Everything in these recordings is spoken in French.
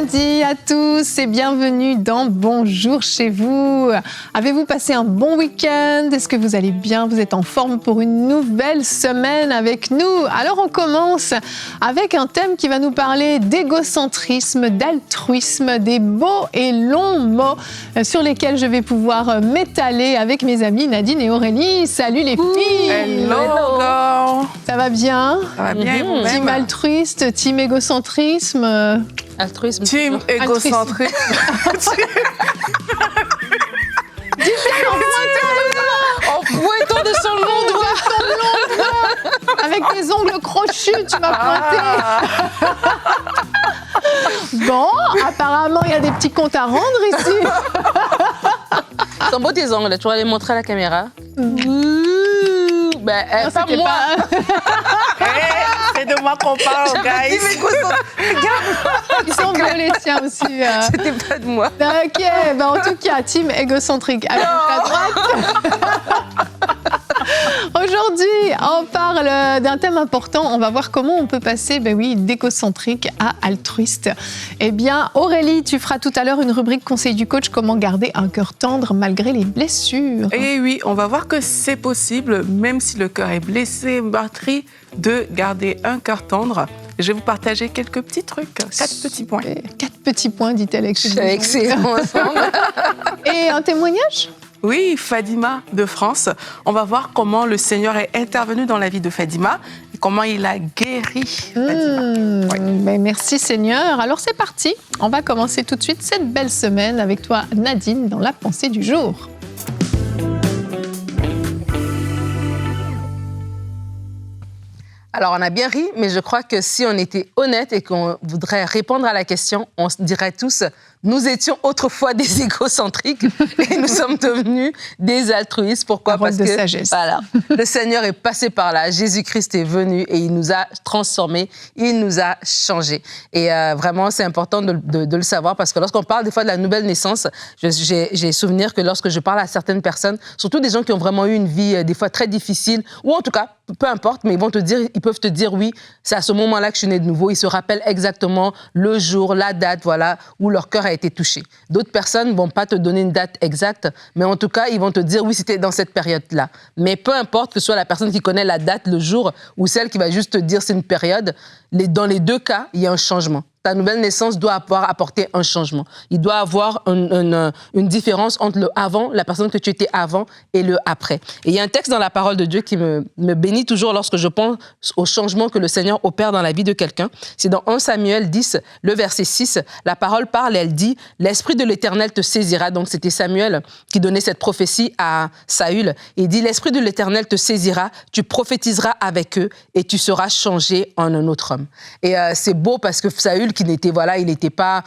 lundi à tous et bienvenue dans Bonjour chez vous. Avez-vous passé un bon week-end? Est-ce que vous allez bien? Vous êtes en forme pour une nouvelle semaine avec nous? Alors on commence avec un thème qui va nous parler d'égocentrisme, d'altruisme, des beaux et longs mots sur lesquels je vais pouvoir m'étaler avec mes amis Nadine et Aurélie. Salut les filles! Hello! Ça va bien? Ça va bien, vous-même? Team altruiste, team égocentrisme. Altruisme. Team égocentrique. En pointant de son long doigt. Avec tes ongles crochus, tu vas pointer. Bon, apparemment, il y a des petits comptes à rendre ici. Ils sont beaux tes ongles, tu vas les montrer à la caméra. Ben, Non, pas c'était moi. C'est de moi qu'on parle, guys. Ils sont beaux les tiens aussi. C'était pas de moi. Ok, ben en tout cas, team égocentrique. À gauche, à droite. Aujourd'hui, on parle d'un thème important. On va voir comment on peut passer, d'égocentrique à altruiste. Eh bien, Aurélie, tu feras tout à l'heure une rubrique conseil du coach, comment garder un cœur tendre malgré les blessures. Et oui, on va voir que c'est possible, même si le cœur est blessé, meurtri, de garder un cœur tendre. Je vais vous partager quelques petits trucs, 4 petits points. 4 petits points, dit-elle avec ses C'est excellent ensemble. Et un témoignage? Oui, Fadima de France. On va voir comment le Seigneur est intervenu dans la vie de Fadima et comment il a guéri Fadima. Ouais. Ben merci Seigneur. Alors c'est parti. On va commencer tout de suite cette belle semaine avec toi Nadine dans la pensée du jour. Alors, on a bien ri, mais je crois que si on était honnête et qu'on voudrait répondre à la question, on se dirait tous, nous étions autrefois des égocentriques et nous sommes devenus des altruistes. Pourquoi? Parole Parce de que sagesse. Voilà, le Seigneur est passé par là, Jésus-Christ est venu et il nous a transformés, il nous a changés. Et vraiment, c'est important de le savoir parce que lorsqu'on parle des fois de la nouvelle naissance, j'ai souvenir que lorsque je parle à certaines personnes, surtout des gens qui ont vraiment eu une vie des fois très difficile, ou en tout cas, peu importe, mais ils peuvent te dire oui, c'est à ce moment-là que je suis née de nouveau. Ils se rappellent exactement le jour, la date, voilà, où leur cœur a été touché. D'autres personnes ne vont pas te donner une date exacte, mais en tout cas, ils vont te dire oui, c'était dans cette période-là. Mais peu importe que ce soit la personne qui connaît la date, le jour, ou celle qui va juste te dire c'est une période, dans les deux cas, il y a un changement. Ta nouvelle naissance doit pouvoir apporter un changement. Il doit avoir une différence entre le avant, la personne que tu étais avant, et le après. Et il y a un texte dans la parole de Dieu qui me bénit toujours lorsque je pense au changement que le Seigneur opère dans la vie de quelqu'un. C'est dans 1 Samuel 10, le verset 6. La parole parle et elle dit « L'Esprit de l'Éternel te saisira ». Donc c'était Samuel qui donnait cette prophétie à Saül. Il dit « L'Esprit de l'Éternel te saisira, tu prophétiseras avec eux et tu seras changé en un autre homme ». Et c'est beau parce que Saül, qui n'était, il n'était pas...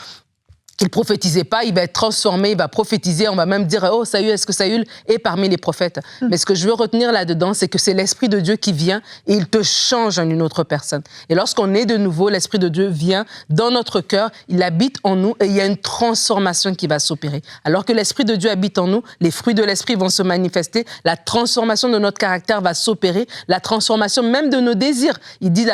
Il prophétisait pas, il va être transformé, il va prophétiser, on va même dire « Oh, Saül, est-ce que Saül est parmi les prophètes ?» Mais ce que je veux retenir là-dedans, c'est que c'est l'Esprit de Dieu qui vient et il te change en une autre personne. Et lorsqu'on est de nouveau, l'Esprit de Dieu vient dans notre cœur, il habite en nous et il y a une transformation qui va s'opérer. Alors que l'Esprit de Dieu habite en nous, les fruits de l'Esprit vont se manifester, la transformation de notre caractère va s'opérer, la transformation même de nos désirs.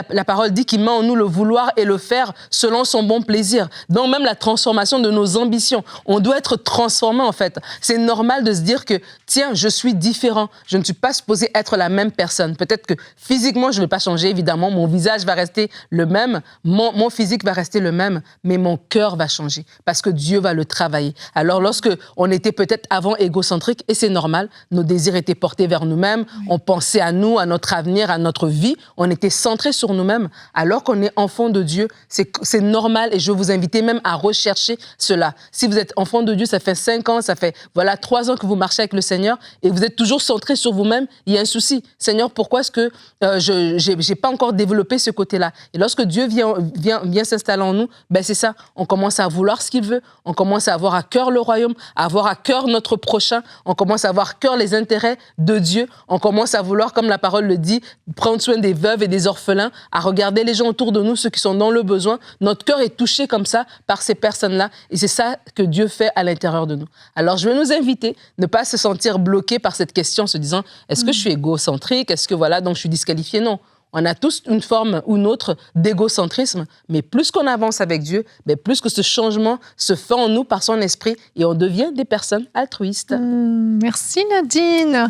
La parole dit qu'il met en nous le vouloir et le faire selon son bon plaisir. Donc même la transformation de nos ambitions. On doit être transformé, en fait. C'est normal de se dire que, tiens, je suis différent. Je ne suis pas supposé être la même personne. Peut-être que physiquement, je ne vais pas changer, évidemment. Mon visage va rester le même. Mon physique va rester le même. Mais mon cœur va changer. Parce que Dieu va le travailler. Alors, lorsque on était peut-être avant égocentrique, et c'est normal, nos désirs étaient portés vers nous-mêmes. On pensait à nous, à notre avenir, à notre vie. On était centré sur nous-mêmes. Alors qu'on est enfant de Dieu, c'est normal. Et je veux vous inviter même à rechercher cela. Si vous êtes enfant de Dieu, ça fait 5 ans, ça fait 3 ans que vous marchez avec le Seigneur et vous êtes toujours centré sur vous-même, il y a un souci. Seigneur, pourquoi est-ce que je n'ai pas encore développé ce côté-là? Et lorsque Dieu vient s'installer en nous, c'est ça, on commence à vouloir ce qu'il veut, on commence à avoir à cœur le royaume, à avoir à cœur notre prochain, on commence à avoir à cœur les intérêts de Dieu, on commence à vouloir, comme la parole le dit, prendre soin des veuves et des orphelins, à regarder les gens autour de nous, ceux qui sont dans le besoin. Notre cœur est touché comme ça par ces personnes-là. Et c'est ça que Dieu fait à l'intérieur de nous. Alors, je vais nous inviter, ne pas se sentir bloqué par cette question, en se disant, est-ce que je suis égocentrique? Est-ce que donc je suis disqualifié? Non. On a tous une forme ou une autre d'égocentrisme, mais plus qu'on avance avec Dieu, plus que ce changement se fait en nous par son esprit et on devient des personnes altruistes. Merci Nadine.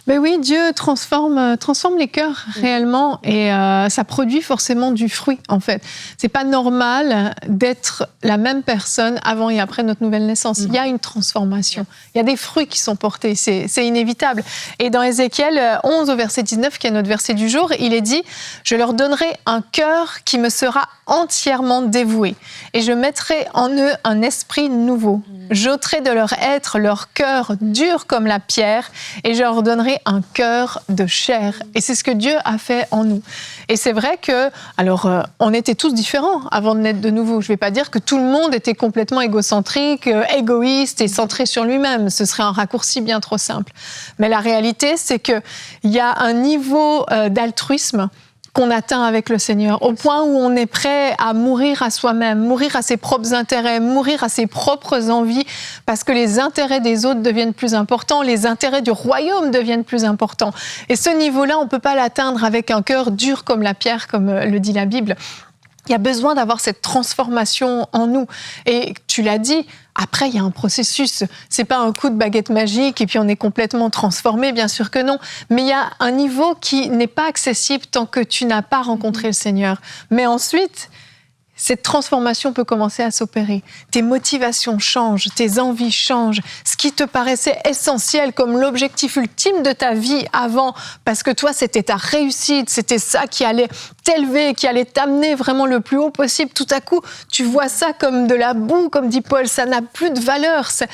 Ben oui, Dieu transforme les cœurs réellement et ça produit forcément du fruit en fait. C'est pas normal d'être la même personne avant et après notre nouvelle naissance. Il y a une transformation. Il y a des fruits qui sont portés, c'est inévitable. Et dans Ézéchiel 11 au verset 19, qui est notre verset du jour, il est dit « Je leur donnerai un cœur qui me sera entièrement dévoué et je mettrai en eux un esprit nouveau. J'ôterai de leur être leur cœur dur comme la pierre et je leur donnerai un cœur de chair. » Et c'est ce que Dieu a fait en nous. Et c'est vrai que, on était tous différents avant de naître de nouveau. Je ne vais pas dire que tout le monde était complètement égocentrique, égoïste et centré sur lui-même. Ce serait un raccourci bien trop simple. Mais la réalité, c'est qu'il y a un niveau d'altruisme qu'on atteint avec le Seigneur, au point où on est prêt à mourir à soi-même, mourir à ses propres intérêts, mourir à ses propres envies, parce que les intérêts des autres deviennent plus importants, les intérêts du royaume deviennent plus importants. Et ce niveau-là, on ne peut pas l'atteindre avec un cœur dur comme la pierre, comme le dit la Bible. Il y a besoin d'avoir cette transformation en nous. Et tu l'as dit, après, il y a un processus. C'est pas un coup de baguette magique et puis on est complètement transformé, bien sûr que non. Mais il y a un niveau qui n'est pas accessible tant que tu n'as pas rencontré le Seigneur. Mais ensuite, cette transformation peut commencer à s'opérer. Tes motivations changent, tes envies changent. Ce qui te paraissait essentiel comme l'objectif ultime de ta vie avant, parce que toi, c'était ta réussite, c'était ça qui allait t'élever, qui allait t'amener vraiment le plus haut possible. Tout à coup, tu vois ça comme de la boue, comme dit Paul, ça n'a plus de valeur, ça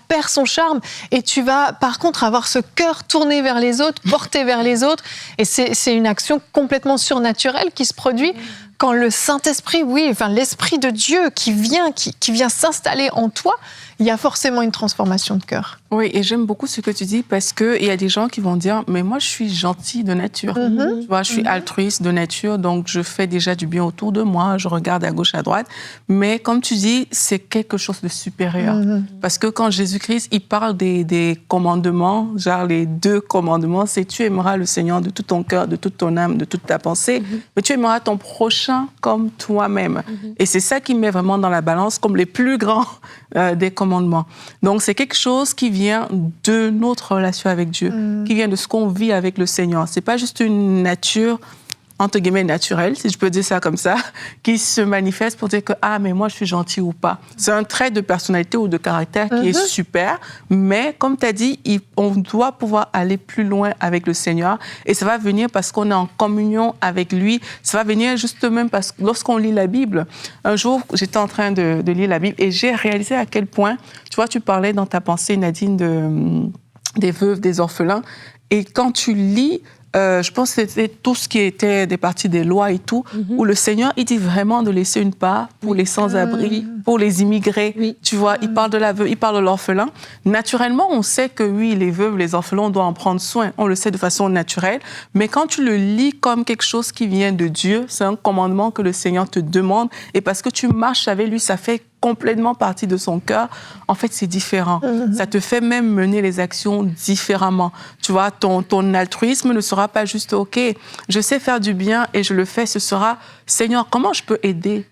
perd son charme. Et tu vas, par contre, avoir ce cœur tourné vers les autres, porté vers les autres. Et c'est une action complètement surnaturelle qui se produit quand le Saint-Esprit, l'Esprit de Dieu qui vient s'installer en toi, il y a forcément une transformation de cœur. Oui, et j'aime beaucoup ce que tu dis parce qu'il y a des gens qui vont dire « mais moi, je suis gentil de nature. Tu vois, je suis altruiste de nature, donc je fais déjà du bien autour de moi, je regarde à gauche, à droite. » Mais comme tu dis, c'est quelque chose de supérieur. Parce que quand Jésus-Christ, il parle des commandements, genre les 2 commandements, c'est « tu aimeras le Seigneur de tout ton cœur, de toute ton âme, de toute ta pensée, mais tu aimeras ton prochain comme toi-même. » Et c'est ça qui met vraiment dans la balance comme les plus grands des commandements. Donc, c'est quelque chose qui vient de notre relation avec Dieu, qui vient de ce qu'on vit avec le Seigneur. C'est pas juste une nature, entre guillemets, naturelle, si je peux dire ça comme ça, qui se manifeste pour dire que, mais moi, je suis gentil ou pas. C'est un trait de personnalité ou de caractère qui est super, mais comme tu as dit, on doit pouvoir aller plus loin avec le Seigneur et ça va venir parce qu'on est en communion avec lui. Ça va venir justement parce que lorsqu'on lit la Bible, un jour, j'étais en train de lire la Bible et j'ai réalisé à quel point, tu vois, tu parlais dans ta pensée, Nadine, des veuves, des orphelins, et quand tu lis, je pense que c'était tout ce qui était des parties des lois et tout, où le Seigneur, il dit vraiment de laisser une part pour les sans-abri, pour les immigrés. Oui. Tu vois, il parle de la veuve, il parle de l'orphelin. Naturellement, on sait que oui, les veuves, les orphelins, on doit en prendre soin. On le sait de façon naturelle. Mais quand tu le lis comme quelque chose qui vient de Dieu, c'est un commandement que le Seigneur te demande. Et parce que tu marches avec lui, ça fait complètement partie de son cœur, en fait, c'est différent. Ça te fait même mener les actions différemment. Tu vois, ton altruisme ne sera pas juste « OK, je sais faire du bien et je le fais », ce sera « Seigneur, comment je peux aider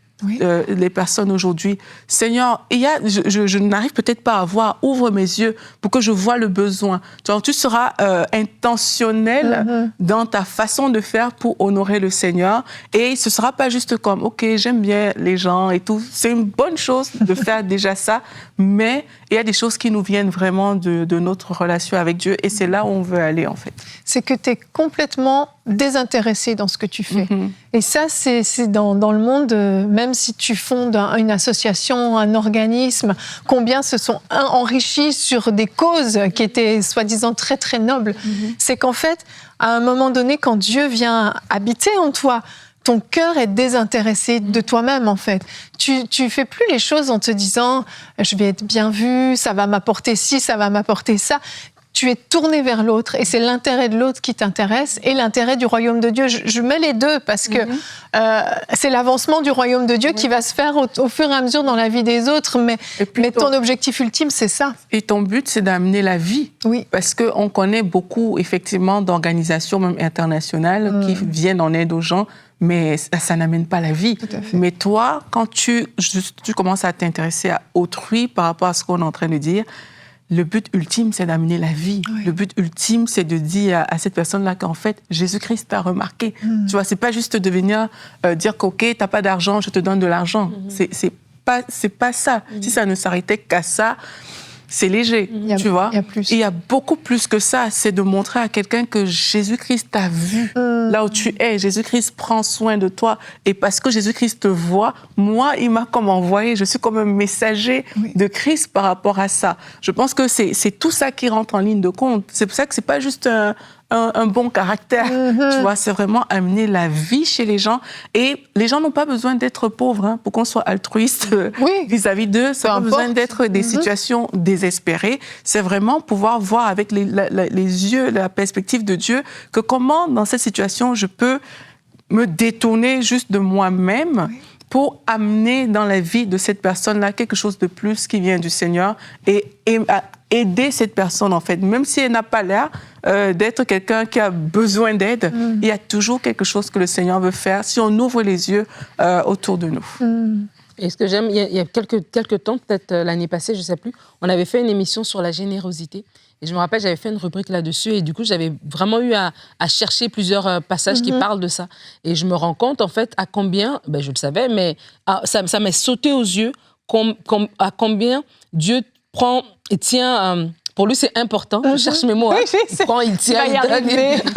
les personnes aujourd'hui. Seigneur, je n'arrive peut-être pas à voir, ouvre mes yeux pour que je voie le besoin. Tu seras intentionnel dans ta façon de faire pour honorer le Seigneur et ce ne sera pas juste comme, OK, j'aime bien les gens et tout. C'est une bonne chose de faire déjà ça, mais il y a des choses qui nous viennent vraiment de notre relation avec Dieu et c'est là où on veut aller en fait. C'est que tu es complètement désintéressé dans ce que tu fais. Et ça, c'est dans le monde, même si tu fondes une association, un organisme, combien se sont enrichis sur des causes qui étaient soi-disant très, très nobles. C'est qu'en fait, à un moment donné, quand Dieu vient habiter en toi, ton cœur est désintéressé de toi-même, en fait. Tu fais plus les choses en te disant « je vais être bien vu, ça va m'apporter ci, ça va m'apporter ça ». tu es tourné vers l'autre et c'est l'intérêt de l'autre qui t'intéresse et l'intérêt du royaume de Dieu. Je mets les deux parce que c'est l'avancement du royaume de Dieu qui va se faire au fur et à mesure dans la vie des autres, mais ton objectif ultime, c'est ça. Et ton but, c'est d'amener la vie. Oui. Parce qu'on connaît beaucoup, effectivement, d'organisations même internationales qui viennent en aide aux gens, mais ça n'amène pas la vie. Mais toi, quand tu commences à t'intéresser à autrui par rapport à ce qu'on est en train de dire, le but ultime, c'est d'amener la vie. Oui. Le but ultime, c'est de dire à cette personne-là qu'en fait, Jésus-Christ t'a remarqué. Tu vois, c'est pas juste de venir dire qu'ok, t'as pas d'argent, je te donne de l'argent. C'est pas ça. Si ça ne s'arrêtait qu'à ça, c'est léger, tu vois. Il y a beaucoup plus que ça. C'est de montrer à quelqu'un que Jésus-Christ t'a vu là où tu es. Jésus-Christ prend soin de toi. Et parce que Jésus-Christ te voit, moi, il m'a comme envoyé. Je suis comme un messager de Christ par rapport à ça. Je pense que c'est tout ça qui rentre en ligne de compte. C'est pour ça que c'est pas juste un bon caractère, tu vois, c'est vraiment amener la vie chez les gens. Et les gens n'ont pas besoin d'être pauvres pour qu'on soit altruiste vis-à-vis d'eux. Ça n'a pas besoin d'être des situations désespérées. C'est vraiment pouvoir voir avec les yeux, la perspective de Dieu, que comment, dans cette situation, je peux me détourner juste de moi-même pour amener dans la vie de cette personne-là quelque chose de plus qui vient du Seigneur et aider cette personne, en fait. Même si elle n'a pas l'air d'être quelqu'un qui a besoin d'aide, il y a toujours quelque chose que le Seigneur veut faire si on ouvre les yeux autour de nous. Et ce que j'aime, il y a quelques temps, peut-être l'année passée, je ne sais plus, on avait fait une émission sur la générosité. Et je me rappelle, j'avais fait une rubrique là-dessus et du coup, j'avais vraiment eu à chercher plusieurs passages qui parlent de ça. Et je me rends compte, en fait, à combien, je le savais, mais ça m'est sauté aux yeux à combien Dieu prend et tient... pour lui, c'est important. Je cherche mes mots. Il prend, il tient, il donne.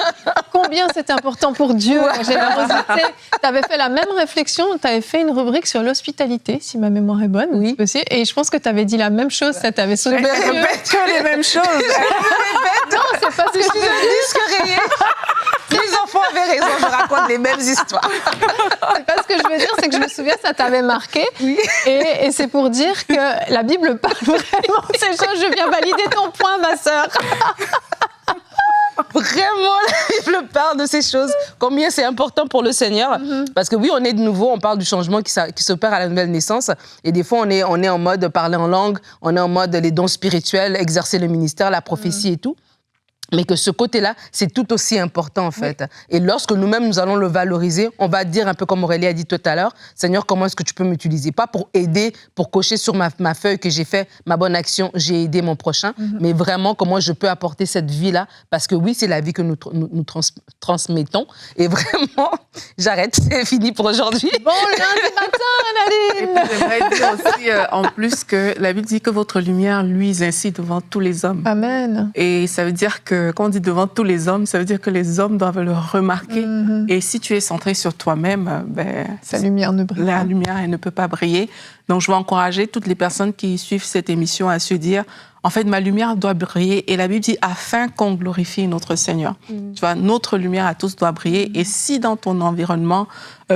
Combien c'est important pour Dieu, la générosité. Tu avais fait la même réflexion, tu avais fait une rubrique sur l'hospitalité, si ma mémoire est bonne. Oui. Aussi, et je pense que tu avais dit la même chose, ça t'avait sauté. Je répète que les mêmes choses. Non, c'est pas ce que je disque rayé. Les enfants avaient raison, je raconte les mêmes histoires. C'est pas ce que je veux dire, c'est que je me souviens, ça t'avait marqué. Oui. Et c'est pour dire que la Bible parle vraiment de ces choses. Je viens valider ton point, ma sœur. Vraiment, la Bible parle de ces choses. Combien c'est important pour le Seigneur. Parce que oui, on est de nouveau, on parle du changement qui s'opère à la nouvelle naissance. Et des fois, on est en mode parler en langue, on est en mode les dons spirituels, exercer le ministère, la prophétie et tout. Mais que ce côté-là, c'est tout aussi important, en fait. Et lorsque nous-mêmes, nous allons le valoriser, on va dire, un peu comme Aurélie a dit tout à l'heure, Seigneur, comment est-ce que tu peux m'utiliser? Pas pour aider, pour cocher sur ma feuille que j'ai fait ma bonne action, j'ai aidé mon prochain, mais vraiment, comment je peux apporter cette vie-là? Parce que oui, c'est la vie que nous transmettons. Et vraiment, j'arrête, c'est fini pour aujourd'hui. Bon lundi matin, Nadine! Et puis, j'aimerais dire aussi, en plus, que la Bible dit que votre lumière luise ainsi devant tous les hommes. Amen. Et ça veut dire que, quand on dit devant tous les hommes, ça veut dire que les hommes doivent le remarquer. Et si tu es centré sur toi-même, sa lumière ne brille pas. La lumière, elle ne peut pas briller. Donc, je veux encourager toutes les personnes qui suivent cette émission à se dire, en fait, ma lumière doit briller. Et la Bible dit, afin qu'on glorifie notre Seigneur. Tu vois, notre lumière à tous doit briller. Et si dans ton environnement,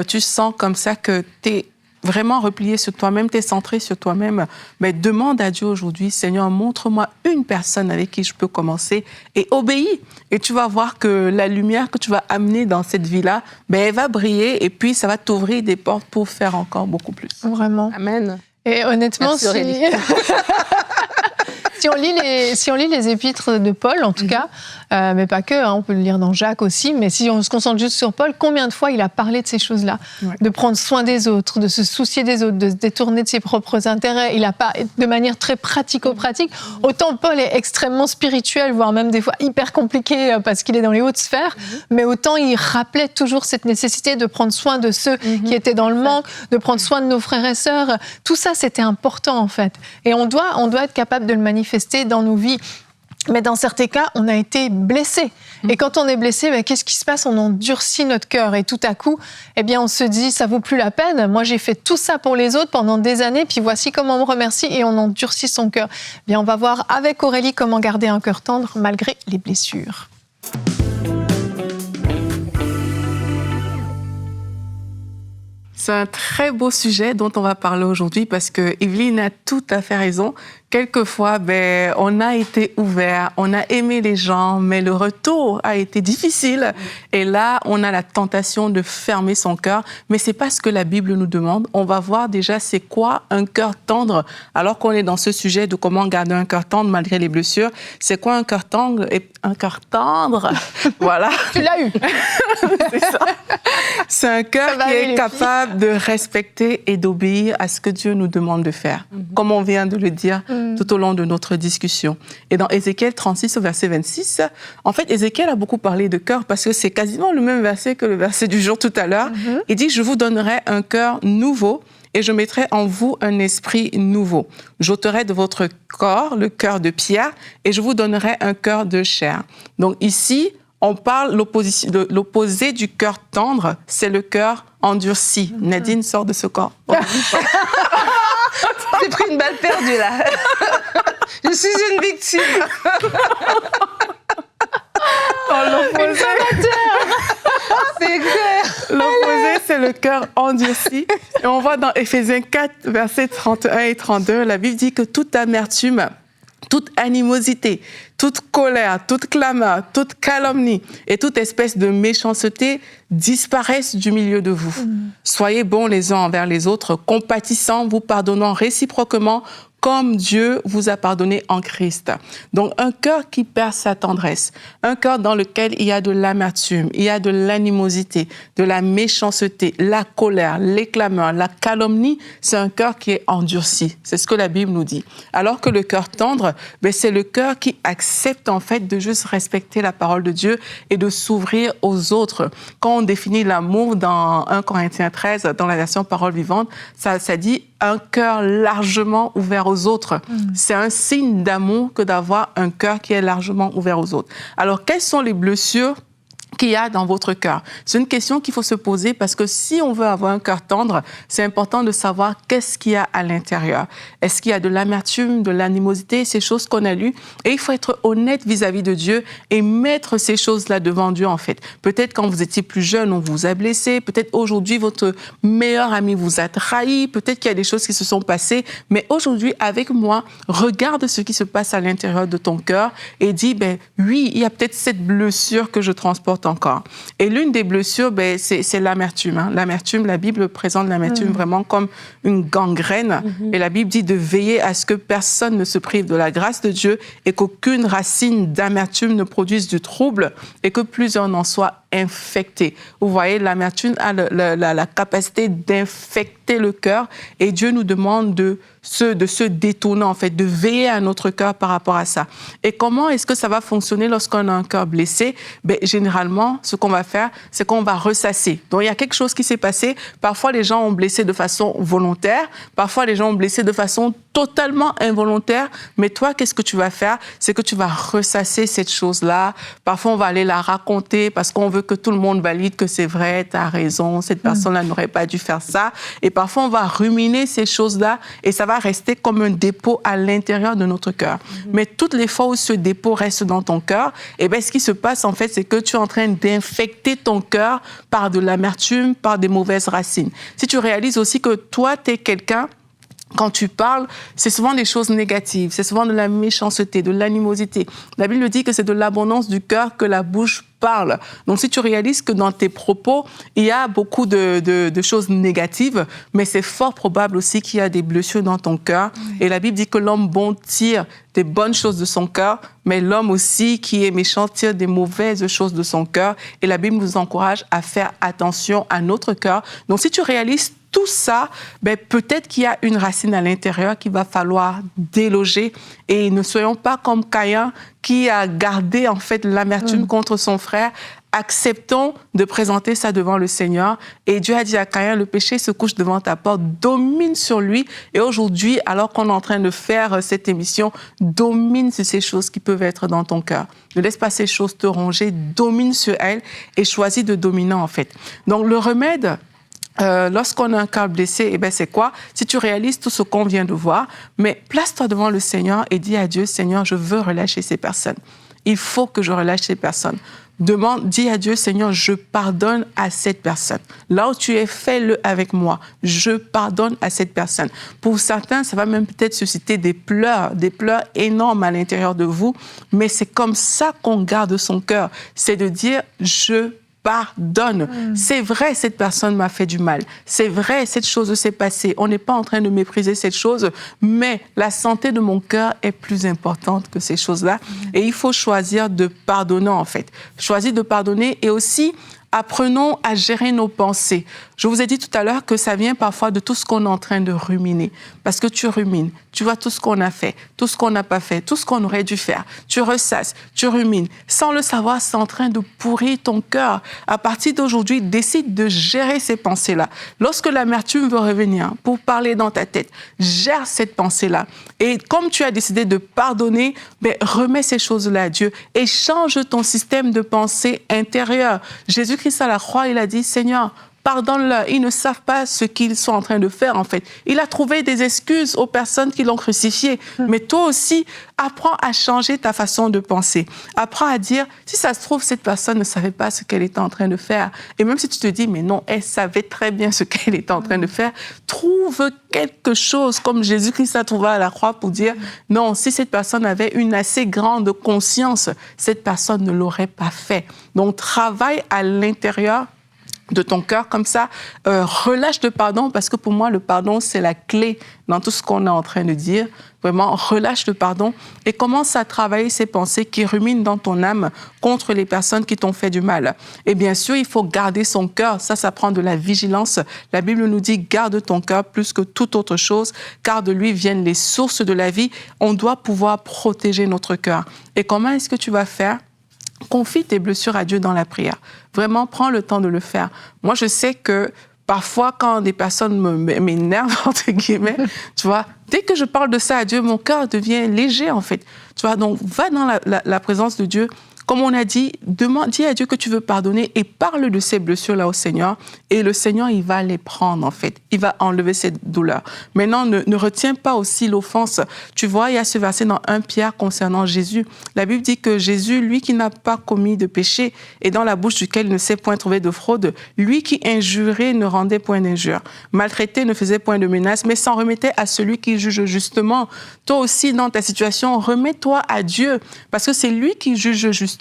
tu sens comme ça que tu es vraiment replié sur toi-même, tu es centré sur toi-même, mais demande à Dieu aujourd'hui, Seigneur, montre-moi une personne avec qui je peux commencer et obéis. Et tu vas voir que la lumière que tu vas amener dans cette vie-là, elle va briller et puis ça va t'ouvrir des portes pour faire encore beaucoup plus. Vraiment. Amen. Et honnêtement, merci, Aurélie. Si on lit les épîtres de Paul, en tout cas, mais pas que, on peut le lire dans Jacques aussi, mais si on se concentre juste sur Paul, combien de fois il a parlé de ces choses-là, de prendre soin des autres, de se soucier des autres, de se détourner de ses propres intérêts. Il a pas, de manière très pratico-pratique. Autant Paul est extrêmement spirituel, voire même des fois hyper compliqué parce qu'il est dans les hautes sphères, mais autant il rappelait toujours cette nécessité de prendre soin de ceux qui étaient dans le manque, de prendre soin de nos frères et sœurs. Tout ça, c'était important, en fait. Et on doit être capable de le manifester dans nos vies. Mais dans certains cas, on a été blessé. Et quand on est blessé, qu'est-ce qui se passe? On endurcit notre cœur. Et tout à coup, on se dit, ça vaut plus la peine. Moi, j'ai fait tout ça pour les autres pendant des années, puis voici comment on me remercie. Et on endurcit son cœur. On va voir avec Aurélie comment garder un cœur tendre malgré les blessures. C'est un très beau sujet dont on va parler aujourd'hui parce que Evelyne a tout à fait raison. Quelquefois, on a été ouvert, on a aimé les gens, mais le retour a été difficile. Et là, on a la tentation de fermer son cœur. Mais c'est pas ce que la Bible nous demande. On va voir déjà c'est quoi un cœur tendre. Alors qu'on est dans ce sujet de comment garder un cœur tendre malgré les blessures, c'est quoi un cœur tendre? Et un cœur tendre, voilà. Tu l'as eu. C'est ça. C'est un cœur qui est capable de respecter et d'obéir à ce que Dieu nous demande de faire, comme on vient de le dire tout au long de notre discussion. Et dans Ézéchiel 36, au verset 26, en fait, Ézéchiel a beaucoup parlé de cœur parce que c'est quasiment le même verset que le verset du jour tout à l'heure. Il dit « Je vous donnerai un cœur nouveau et je mettrai en vous un esprit nouveau. J'ôterai de votre corps le cœur de pierre et je vous donnerai un cœur de chair. » Donc ici, on parle l'opposé du cœur tendre, c'est le cœur endurci. Nadine sort de ce corps. J'ai pris une balle perdue, là. Je suis une victime. L'opposé, c'est clair. L'opposé, c'est le cœur endurci. Et on voit dans Éphésiens 4, versets 31 et 32, la Bible dit que toute amertume, toute animosité, toute colère, toute clameur, toute calomnie et toute espèce de méchanceté disparaissent du milieu de vous. Soyez bons les uns envers les autres, compatissants, vous pardonnant réciproquement, comme Dieu vous a pardonné en Christ. Donc, un cœur qui perd sa tendresse, un cœur dans lequel il y a de l'amertume, il y a de l'animosité, de la méchanceté, la colère, les clameurs, la calomnie, c'est un cœur qui est endurci. C'est ce que la Bible nous dit. Alors que le cœur tendre, c'est le cœur qui accepte en fait de juste respecter la parole de Dieu et de s'ouvrir aux autres. Quand on définit l'amour dans 1 Corinthiens 13, dans la version Parole vivante, ça dit un cœur largement ouvert aux autres. C'est un signe d'amour que d'avoir un cœur qui est largement ouvert aux autres. Alors, quelles sont les blessures qu'il y a dans votre cœur? C'est une question qu'il faut se poser parce que si on veut avoir un cœur tendre, c'est important de savoir qu'est-ce qu'il y a à l'intérieur. Est-ce qu'il y a de l'amertume, de l'animosité, ces choses qu'on a lues? Et il faut être honnête vis-à-vis de Dieu et mettre ces choses-là devant Dieu, en fait. Peut-être quand vous étiez plus jeune, on vous a blessé. Peut-être aujourd'hui, votre meilleur ami vous a trahi. Peut-être qu'il y a des choses qui se sont passées. Mais aujourd'hui, avec moi, regarde ce qui se passe à l'intérieur de ton cœur et dis, oui, il y a peut-être cette blessure que je transporte encore. Et l'une des blessures, c'est l'amertume. L'amertume, la Bible présente l'amertume vraiment comme une gangrène. Et la Bible dit de veiller à ce que personne ne se prive de la grâce de Dieu et qu'aucune racine d'amertume ne produise du trouble et que plusieurs n'en soient infectés. Vous voyez, l'amertume a la capacité d'infecter le cœur et Dieu nous demande de se détourner, en fait, de veiller à notre cœur par rapport à ça. Et comment est-ce que ça va fonctionner lorsqu'on a un cœur blessé? Généralement, ce qu'on va faire, c'est qu'on va ressasser. Donc, il y a quelque chose qui s'est passé. Parfois, les gens ont blessé de façon volontaire. Parfois, les gens ont blessé de façon totalement involontaire. Mais toi, qu'est-ce que tu vas faire? C'est que tu vas ressasser cette chose-là. Parfois, on va aller la raconter parce qu'on veut que tout le monde valide que c'est vrai, tu as raison, cette personne-là n'aurait pas dû faire ça. Et parfois, on va ruminer ces choses-là et ça va rester comme un dépôt à l'intérieur de notre cœur. Mais toutes les fois où ce dépôt reste dans ton cœur, ce qui se passe, en fait, c'est que tu es en train d'infecter ton cœur par de l'amertume, par des mauvaises racines. Si tu réalises aussi que toi, tu es quelqu'un, quand tu parles, c'est souvent des choses négatives, c'est souvent de la méchanceté, de l'animosité. La Bible dit que c'est de l'abondance du cœur que la bouche parle. Donc, si tu réalises que dans tes propos, il y a beaucoup de choses négatives, mais c'est fort probable aussi qu'il y a des blessures dans ton cœur. Et la Bible dit que l'homme bon tire des bonnes choses de son cœur, mais l'homme aussi qui est méchant tire des mauvaises choses de son cœur. Et la Bible nous encourage à faire attention à notre cœur. Donc, si tu réalises tout ça, peut-être qu'il y a une racine à l'intérieur qu'il va falloir déloger. Et ne soyons pas comme Caïn qui a gardé en fait l'amertume contre son frère. Acceptons de présenter ça devant le Seigneur. Et Dieu a dit à Caïn, le péché se couche devant ta porte, domine sur lui. Et aujourd'hui, alors qu'on est en train de faire cette émission, domine sur ces choses qui peuvent être dans ton cœur. Ne laisse pas ces choses te ronger, domine sur elles et choisis de dominer en fait. Donc le remède, lorsqu'on a un cœur blessé, c'est quoi? Si tu réalises tout ce qu'on vient de voir, mais place-toi devant le Seigneur et dis à Dieu, Seigneur, je veux relâcher ces personnes. Il faut que je relâche ces personnes. dis à Dieu, Seigneur, je pardonne à cette personne. Là où tu es, fais-le avec moi. Je pardonne à cette personne. Pour certains, ça va même peut-être susciter des pleurs énormes à l'intérieur de vous, mais c'est comme ça qu'on garde son cœur. C'est de dire, je pardonne. C'est vrai, cette personne m'a fait du mal. C'est vrai, cette chose s'est passée. On n'est pas en train de mépriser cette chose, mais la santé de mon cœur est plus importante que ces choses-là. Et il faut choisir de pardonner, en fait. Choisir de pardonner et aussi apprenons à gérer nos pensées. Je vous ai dit tout à l'heure que ça vient parfois de tout ce qu'on est en train de ruminer. Parce que tu rumines, tu vois tout ce qu'on a fait, tout ce qu'on n'a pas fait, tout ce qu'on aurait dû faire. Tu ressasses, tu rumines. Sans le savoir, c'est en train de pourrir ton cœur. À partir d'aujourd'hui, décide de gérer ces pensées-là. Lorsque l'amertume veut revenir pour parler dans ta tête, gère cette pensée-là. Et comme tu as décidé de pardonner, remets ces choses-là à Dieu et change ton système de pensée intérieur. Jésus-Christ à la croix, il a dit, Seigneur, pardonne-leur, ils ne savent pas ce qu'ils sont en train de faire, en fait. Il a trouvé des excuses aux personnes qui l'ont crucifié. Mais toi aussi, apprends à changer ta façon de penser. Apprends à dire, si ça se trouve, cette personne ne savait pas ce qu'elle était en train de faire. Et même si tu te dis, mais non, elle savait très bien ce qu'elle était en train de faire, trouve quelque chose, comme Jésus-Christ a trouvé à la croix, pour dire, non, si cette personne avait une assez grande conscience, cette personne ne l'aurait pas fait. Donc, travaille à l'intérieur de ton cœur comme ça, relâche le pardon, parce que pour moi, le pardon, c'est la clé dans tout ce qu'on est en train de dire. Vraiment, relâche le pardon et commence à travailler ces pensées qui ruminent dans ton âme contre les personnes qui t'ont fait du mal. Et bien sûr, il faut garder son cœur. Ça prend de la vigilance. La Bible nous dit, garde ton cœur plus que toute autre chose, car de lui viennent les sources de la vie. On doit pouvoir protéger notre cœur. Et comment est-ce que tu vas faire? Confie tes blessures à Dieu dans la prière. Vraiment, prends le temps de le faire. Moi, je sais que parfois, quand des personnes m'énervent, entre guillemets, tu vois, dès que je parle de ça à Dieu, mon cœur devient léger, en fait. Tu vois, donc, va dans la présence de Dieu. Comme on a dit, dis à Dieu que tu veux pardonner et parle de ces blessures-là au Seigneur. Et le Seigneur, il va les prendre, en fait. Il va enlever cette douleur. Maintenant, ne retiens pas aussi l'offense. Tu vois, il y a ce verset dans 1 Pierre concernant Jésus. La Bible dit que Jésus, lui qui n'a pas commis de péché et dans la bouche duquel il ne s'est point trouvé de fraude, lui qui injurait ne rendait point d'injure, maltraité ne faisait point de menace, mais s'en remettait à celui qui juge justement. Toi aussi, dans ta situation, remets-toi à Dieu, parce que c'est lui qui juge justement.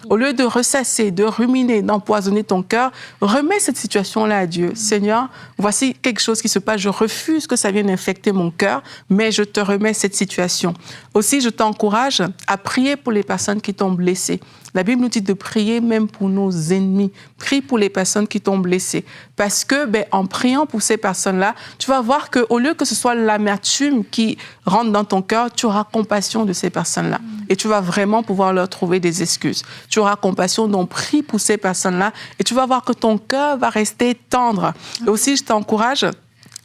Au lieu de ressasser, de ruminer, d'empoisonner ton cœur, remets cette situation-là à Dieu. Seigneur, voici quelque chose qui se passe. Je refuse que ça vienne infecter mon cœur, mais je te remets cette situation. Aussi, je t'encourage à prier pour les personnes qui t'ont blessé. La Bible nous dit de prier même pour nos ennemis. Prie pour les personnes qui t'ont blessé. Parce que, en priant pour ces personnes-là, tu vas voir qu'au lieu que ce soit l'amertume qui rentre dans ton cœur, tu auras compassion de ces personnes-là. Et tu vas vraiment pouvoir leur trouver des excuses. Tu auras compassion, donc prie pour ces personnes-là. Et tu vas voir que ton cœur va rester tendre. Et aussi, je t'encourage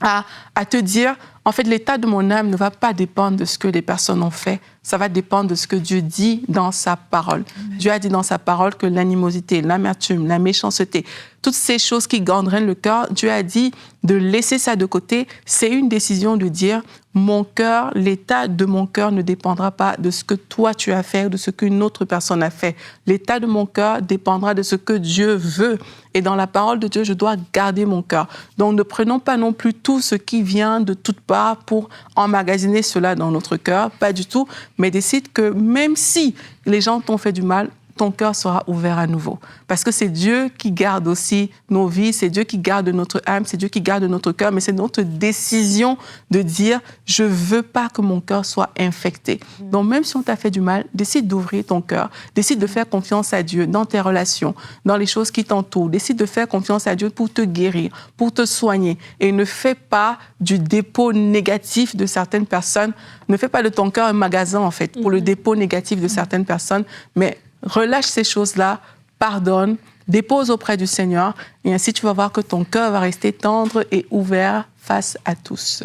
à te dire, en fait, l'état de mon âme ne va pas dépendre de ce que les personnes ont fait. Ça va dépendre de ce que Dieu dit dans sa parole. Amen. Dieu a dit dans sa parole que l'animosité, l'amertume, la méchanceté, toutes ces choses qui gangrènent le cœur, Dieu a dit de laisser ça de côté. C'est une décision de dire, mon cœur, l'état de mon cœur ne dépendra pas de ce que toi tu as fait ou de ce qu'une autre personne a fait. L'état de mon cœur dépendra de ce que Dieu veut. Et dans la parole de Dieu, je dois garder mon cœur. Donc ne prenons pas non plus tout ce qui vient de toutes parts pour emmagasiner cela dans notre cœur, pas du tout, mais décide que même si les gens t'ont fait du mal, ton cœur sera ouvert à nouveau. Parce que c'est Dieu qui garde aussi nos vies, c'est Dieu qui garde notre âme, c'est Dieu qui garde notre cœur, mais c'est notre décision de dire « je ne veux pas que mon cœur soit infecté ». Donc même si on t'a fait du mal, décide d'ouvrir ton cœur, décide de faire confiance à Dieu dans tes relations, dans les choses qui t'entourent, décide de faire confiance à Dieu pour te guérir, pour te soigner. Et ne fais pas du dépôt négatif de certaines personnes, ne fais pas de ton cœur un magasin en fait, pour le dépôt négatif de certaines personnes, mais relâche ces choses-là, pardonne, dépose auprès du Seigneur et ainsi tu vas voir que ton cœur va rester tendre et ouvert face à tous.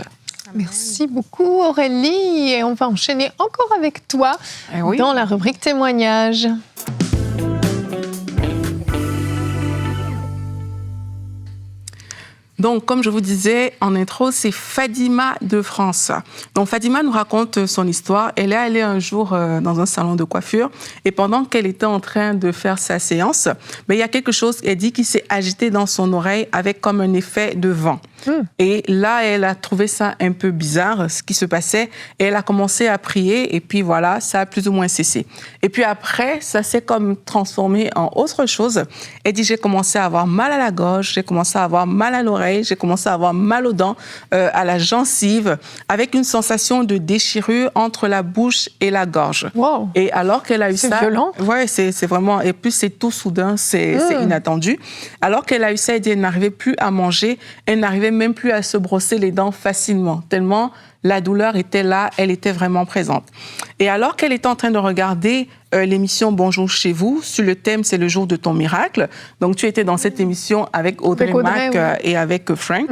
Merci beaucoup Aurélie et on va enchaîner encore avec toi dans la rubrique témoignages. Donc, comme je vous disais en intro, c'est Fadima de France. Donc, Fadima nous raconte son histoire. Elle est allée un jour dans un salon de coiffure et pendant qu'elle était en train de faire sa séance, il y a quelque chose, elle dit, qui s'est agité dans son oreille avec comme un effet de vent. Et là, elle a trouvé ça un peu bizarre, ce qui se passait. Et elle a commencé à prier et puis voilà, ça a plus ou moins cessé. Et puis après, ça s'est comme transformé en autre chose. Elle dit, j'ai commencé à avoir mal à la gorge, j'ai commencé à avoir mal à l'oreille, j'ai commencé à avoir mal aux dents, à la gencive, avec une sensation de déchirure entre la bouche et la gorge. Wow. Et alors qu'elle a eu ça... C'est violent. Ouais, c'est vraiment... Et puis, c'est tout soudain, c'est inattendu. Alors qu'elle a eu ça, elle dit, elle n'arrivait plus à manger, elle n'arrivait même plus à se brosser les dents facilement, tellement la douleur était là, elle était vraiment présente. Et alors qu'elle était en train de regarder l'émission Bonjour chez vous, sur le thème c'est le jour de ton miracle, donc tu étais dans cette émission avec Audrey Mack et avec Frank,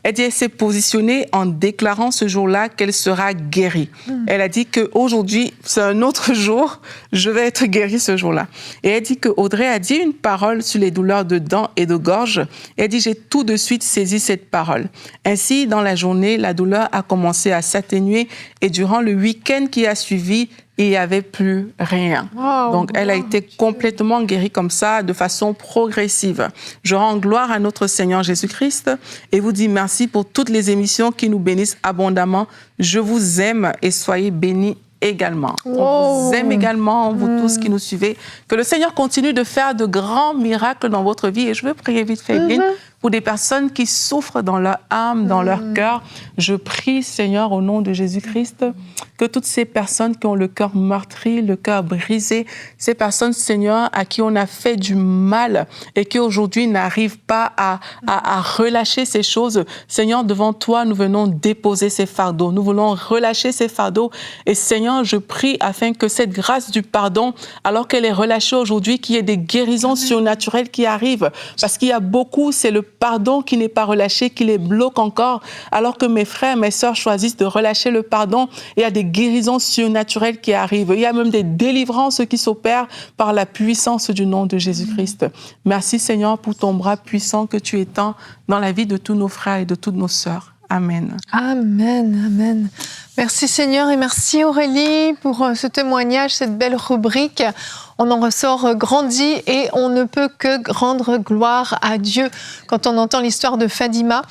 elle dit, elle s'est positionnée en déclarant ce jour-là qu'elle sera guérie. Elle a dit qu'aujourd'hui, c'est un autre jour, je vais être guérie ce jour-là. Et elle dit que Audrey a dit une parole sur les douleurs de dents et de gorge. Elle dit, j'ai tout de suite saisi cette parole. Ainsi, dans la journée, la douleur a commencé à s'atténuer et durant le week-end qui a suivi, il n'y avait plus rien. Wow, donc, elle a été complètement guérie comme ça, de façon progressive. Je rends gloire à notre Seigneur Jésus-Christ et vous dis merci pour toutes les émissions qui nous bénissent abondamment. Je vous aime et soyez bénis également. Wow. On vous aime également, vous tous qui nous suivez. Que le Seigneur continue de faire de grands miracles dans votre vie. Et je veux prier vite fait, pour des personnes qui souffrent dans leur âme, dans leur cœur. Je prie, Seigneur, au nom de Jésus-Christ, que toutes ces personnes qui ont le cœur meurtri, le cœur brisé, ces personnes, Seigneur, à qui on a fait du mal et qui aujourd'hui n'arrivent pas à relâcher ces choses, Seigneur, devant toi, nous venons déposer ces fardeaux. Nous voulons relâcher ces fardeaux. Et Seigneur, je prie afin que cette grâce du pardon, alors qu'elle est relâchée aujourd'hui, qu'il y ait des guérisons surnaturelles qui arrivent. Parce qu'il y a beaucoup, c'est le pardon qui n'est pas relâché, qui les bloque encore, alors que mes frères, mes sœurs choisissent de relâcher le pardon. Il y a des guérisons surnaturelles qui arrivent. Il y a même des délivrances qui s'opèrent par la puissance du nom de Jésus-Christ. Merci Seigneur pour ton bras puissant que tu étends dans la vie de tous nos frères et de toutes nos sœurs. Amen. Amen, amen. Merci Seigneur et merci Aurélie pour ce témoignage, cette belle rubrique. On en ressort grandi et on ne peut que rendre gloire à Dieu. Quand on entend l'histoire de Fadima,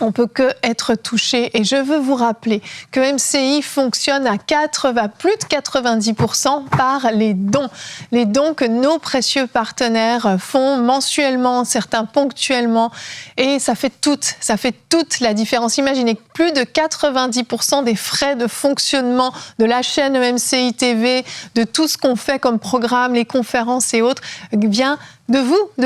on peut que être touché. Et je veux vous rappeler que MCI fonctionne à plus de 90% par les dons. Les dons que nos précieux partenaires font mensuellement, certains ponctuellement. Et ça fait toute la différence. Imaginez que plus de 90% des frais de fonctionnement de la chaîne MCI TV, de tout ce qu'on fait comme programme, les conférences et autres, vient de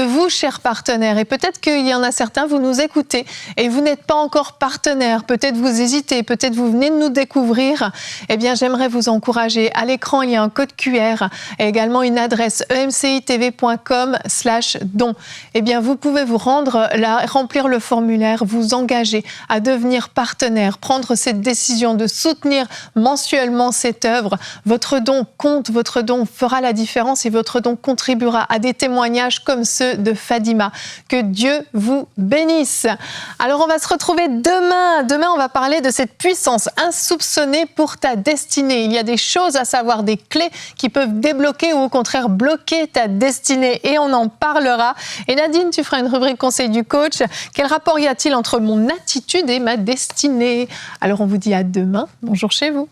vous, chers partenaires. Et peut-être qu'il y en a certains, vous nous écoutez et vous n'êtes pas encore partenaire. Peut-être vous hésitez, peut-être vous venez de nous découvrir. Eh bien, j'aimerais vous encourager. À l'écran, il y a un code QR et également une adresse emcitv.com/don. Eh bien, vous pouvez vous rendre là, remplir le formulaire, vous engager à devenir partenaire, prendre cette décision de soutenir mensuellement cette œuvre. Votre don compte, votre don fera la différence et votre don contribuera à des témoignages comme ceux de Fadima. Que Dieu vous bénisse. Alors, on va se retrouver demain. Demain, on va parler de cette puissance insoupçonnée pour ta destinée. Il y a des choses à savoir, des clés qui peuvent débloquer ou au contraire bloquer ta destinée et on en parlera. Et Nadine, tu feras une rubrique conseil du coach. Quel rapport y a-t-il entre mon attitude et ma destinée? Alors, on vous dit à demain. Bonjour chez vous.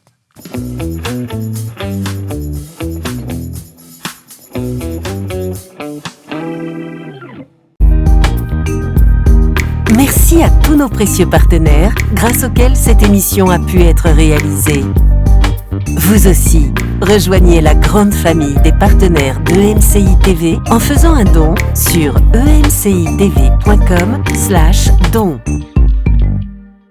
Merci à tous nos précieux partenaires, grâce auxquels cette émission a pu être réalisée. Vous aussi, rejoignez la grande famille des partenaires de MCI TV en faisant un don sur emcitv.com/don.